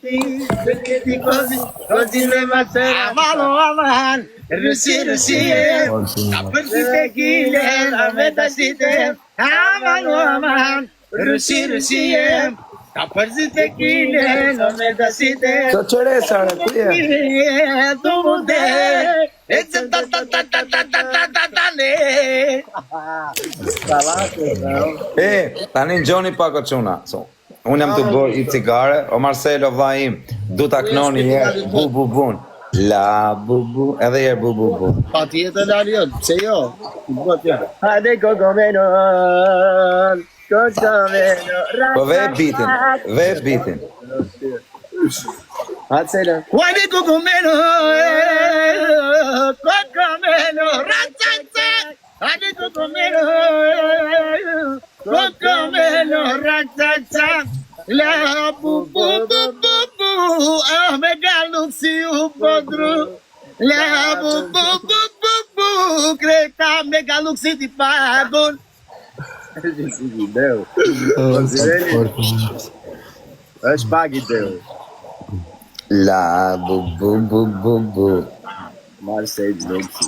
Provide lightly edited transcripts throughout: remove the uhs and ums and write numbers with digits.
ti, perché ti così le mattere aman, Russie, a persi tequila, la meta si te, aman, Russie, a persi tequila, la meta si te. Sa qeresa, Tu mude, e ta ta ta ta ta ta ta ta ta ne. Tani Gjoni pak o quna. Unë jam të bërë i cigare, o Marcelo vlla im, du ta knoni herë, bu bun. La bu bu, edhe herë bu. Pa tjetër Dalion, pse jo? Hajde kokomeno, Po ve bitin. Hajde kokomeno, ratata. Hajde kokomeno, ratata. La bu me galuk si u podru. La bu creta me galuk si ti pagun. Është pagi deu. La bu. Marcel Lopsi.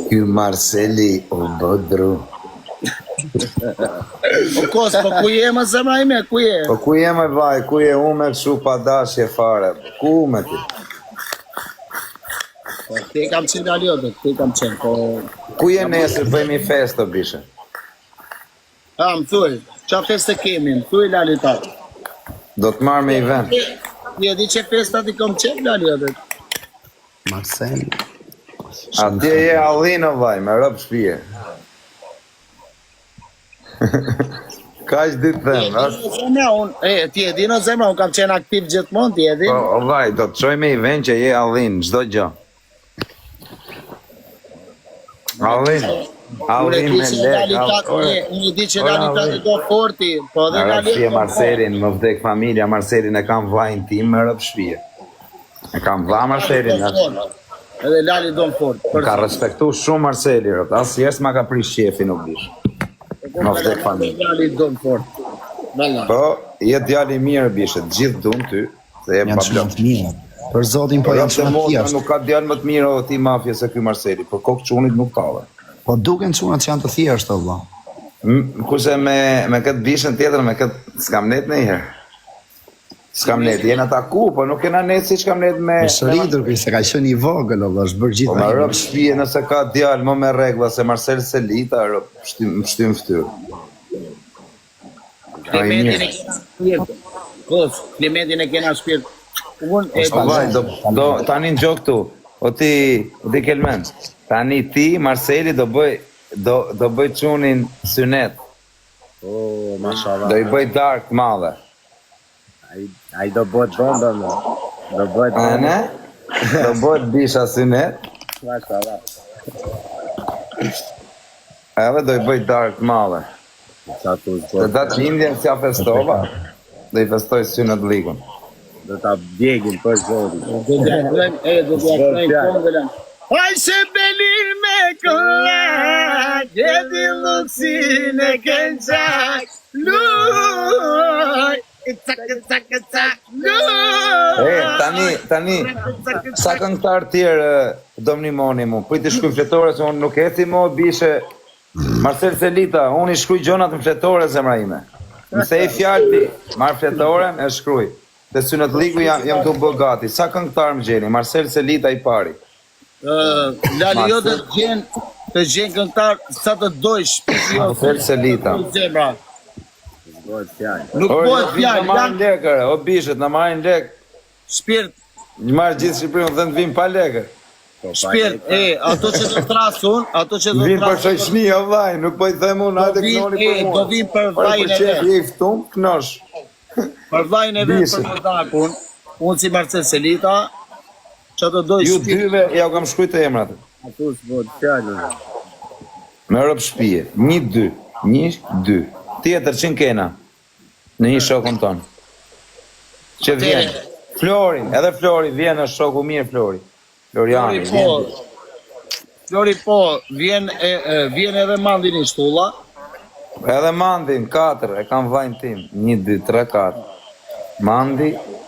Ky Marceli o bodru. Po kos, po ku je më zemra ime, ku je? Po ku je me vaj, ku je ume kështu pa dashje fare, ku me ti? Po te kam qenë Daliot, te kam qenë, po... Ku je nesër, bëjmë i fest të bishe? Më thuj, qa feste kemi, më thuj Lalitat. Do të marrë me i vend. Ti e di që festat i kom qenë Daliot? Marcel. Atje je allino vaj, me rëpë shpije. Ka që ditë them, ti e di në zemra, unë kam qenë aktiv gjithmonë, ti e di? Po, vaj, do të qoj me i vend që je allin, gjdo gjë. Allin me lek. Unë di që Lalitat i do forti, po dhe Rëpë shpije Marcelin, më vdek familja, Marcelin e kam vajnë tim me rëpë shpije. E kam vla Marcelin. Edhe Lali do në fort. Ka respektu shumë Marceli, rëpë, asë jesë ma ka prish qefi nuk bish. Më vdek familja. Lali do në fort. Po, jetë djali mirë bishet, gjithë du në ty, se je pa blok. Mirë. Për zotin po janë shumë thjeshtë. Nuk ka djalë më të mirë o ti mafje se ky Marceli, për kokë qunit nuk tave. Po duken çunat që janë të thjeshtë valla. Kurse me këtë bishën tjetër, me këtë s'kam net në herë. S'kam net, jena taku, po nuk kena net si ç'kam net me... Është rritur ky se ka qenë i vogël valla, është bërë gjithë. Po me rëpë shpije nëse ka djalë më me regla se Marcel Selita, rëpë, shtim ftyrë. Klementin e kena shpirt. Tani në gjokë tu, o ti Kelmen, tani ti, Marceli, do bëj qunin synet. O, mashallah. Do i bëj dark madhe. Ai do bëhet bomba më. Do bëhet bomba. Do bëhet bisha synet. Mashallah. Edhe do i bëj dark madhe. Dhe datë Indien s'ja festova, do i festoj synet ligun. Do ta bjegin për zotin. Do t'ja krejnë kongëllën. Aj se belir me këllak, gjedi luksin e kënqak, luj, luj. Tani, sa këngëtar tjerë domnimoni mu, prit i shkuj fletore, se unë nuk eci mu bishe Marcel Selita, unë i shkuj gjonat në fletore zemra ime. Nëse i fjallë ti, marrë fletore, e shkruj. Dhe synet ligu jam të bë gati. Sa këngëtar më gjeni? Marcel Selita i pari. Lali jo të gjenë këngëtar sa të dojsh. Marcel Selita. Nuk bëhet fjallë. Në marrin lekër, o bishët, në marrin lek. Shpirt. Një marrë gjithë Shqipërinë dhe në vim pa lekër. Shpirt, ato që të trasun, vim për shoqni, o vaj, nuk po i them unë, hajde knoni për mua. Do vim për vajnë e vetë. Je i ftum, knosh. Për vajnë e vetë për mërdakun, unë si Marcel Selita, që të dojë shpirt. Ju dyve, ja u kam shkujt e emrat. Ato së bëtë fjallë. Me rëpë shpije, 1, 2, 1, 2. Tjetër që në kena, në një shokën tonë. Që vjen. Florin, edhe Flori, vjen në shoku mirë Flori. Floriani, vjen. Flori po, vjen edhe Mandin i shtulla. Edhe Mandin, 4, e kam vajnë tim. 1, 2, 3, 4. Mandi,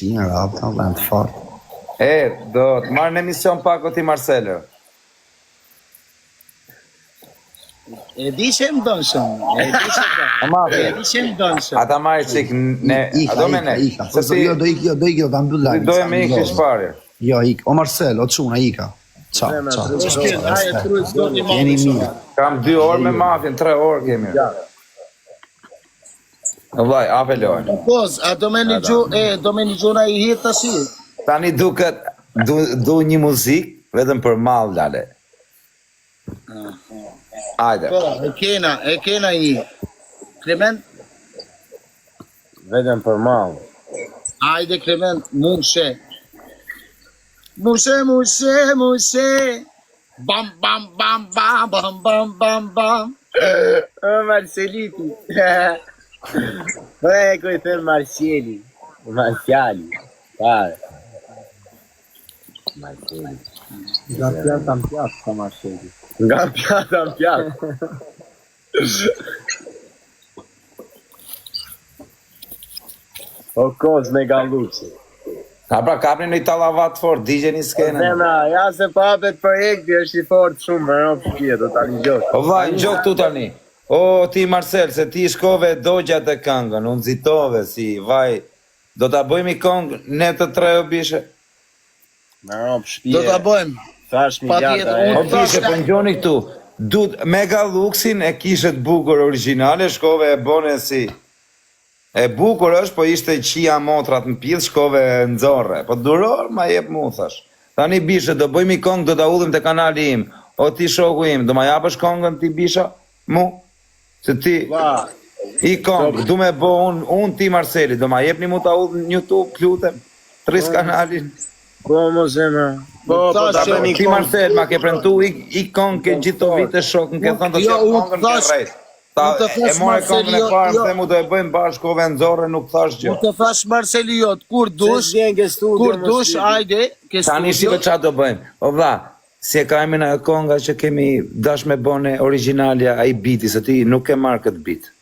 Shqinë, rapta, vend fort. Do të marrë në emision pak o ti Marcelo. E di që më donë shumë. E di që më donë shumë. Ata marrë qik ne... A do me ne? Ika. Jo, do ik, ta mbyll lajmin. Do e me ik shparje. Jo, ik. O Marcel, o çuna, ika. Ciao. Jeni mirë. Kam 2 orë me mafjen, 3 orë kemi. Vllai, ape lojnë. Poz, a do me një gjuna i hit të si? Tani duket, du një muzik, vetëm për mall, lale. Ajde. Po, e kena i. Clement? Vetëm për mall. Ajde, Clement, mushe. Mushe. Bam, bam, bam, bam, bam, bam, bam, bam. Marceliti. Ku i thënë Marciali. Marciali. Pare. Marciali. Nga pjata në pjatë, ka Marciali. Nga pjata në pjatë. O koz me galluqi. A pra kapni në i talavat fort, digje një skene. Zemra, ja se papet projekti është i fort shumë, më rëmë përkje, do t'a një gjokë. O vllai, gjok tu tani. O ti Marcel, se ti shkove dogjat e këngën, unë zitove si, vaj, do t'a bëjmë i këngë, ne të 3 o bishe. Më rëmë shpje. Do t'a bëjmë. Thash miliarda e. O bishe, po njoni këtu, Mega Luxin e kishet bukur originale, shkove e bone si, e bukur është, po ishte qia motrat në pjith, shkove e nëzorre, po duror, ma jep mu, thash. Tani Bisha, do bëjmë i kongë, do ta udhim te kanali im. O ti shoku im, do ma japësh kongën ti Bisha? Mu? Se ti i kongë, du me bo unë ti Marseli, do ma jepni mu ta udhë në YouTube, lutem, 3 kanalin. Po mos e më. Po Ti Marsel, ma ke premtu i kongë ke gjithë të vite shokën, ke thënë të qep kongën ke rejtë. E more kongën e parë, më themu do e bëjmë bashkë ove nëzore, nuk thash gjë. Unë të thash Marseli jot, kur dush, ajde, ke Tani shive qa do bëjmë. O vlla, si e ka emin ajo konga që kemi dash me bone originalja ai biti, se ti nuk e marrë këtë bit.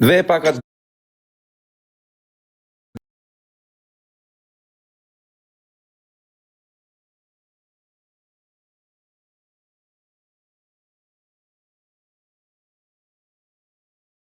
Ve pak atë